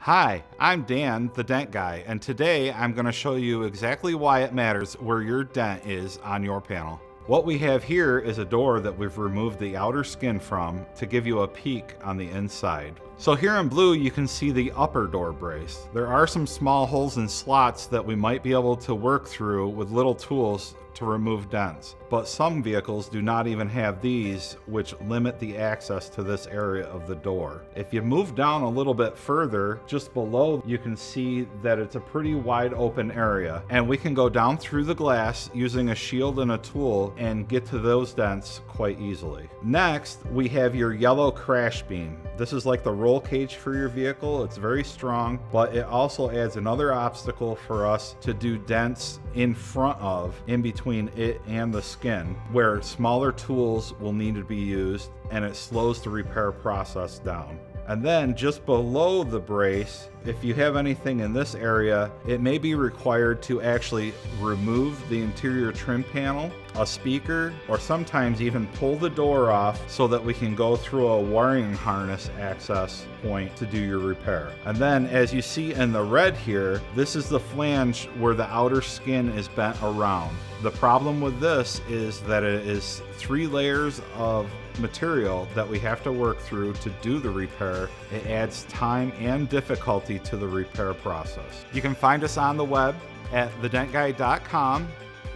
Hi, I'm Dan, the Dent Guy, and today I'm going to show you exactly why it matters where your dent is on your panel. What we have here is a door that we've removed the outer skin from to give you a peek on the inside. So here in blue you can see the upper door brace. There are some small holes and slots that we might be able to work through with little tools to remove dents, but some vehicles do not even have these, which limit the access to this area of the door. If you move down a little bit further, just below, you can see that it's a pretty wide open area, and we can go down through the glass using a shield and a tool and get to those dents quite easily. Next, we have your yellow crash beam. This is like the roll cage for your vehicle. It's very strong, but it also adds another obstacle for us to do dents in front of, in between it and the skin, where smaller tools will need to be used, and it slows the repair process down. And then just below the brace, if you have anything in this area, it may be required to actually remove the interior trim panel, a speaker, or sometimes even pull the door off so that we can go through a wiring harness access point to do your repair. And then as you see in the red here, this is the flange where the outer skin is bent around. The problem with this is that it is 3 layers of material that we have to work through to do the repair. It adds time and difficulty to the repair process. You can find us on the web at thedentguy.com.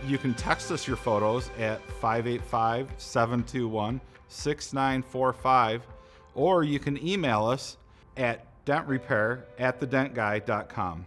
You can text us your photos at 585-721-6945, or you can email us at dentrepair@thedentguy.com.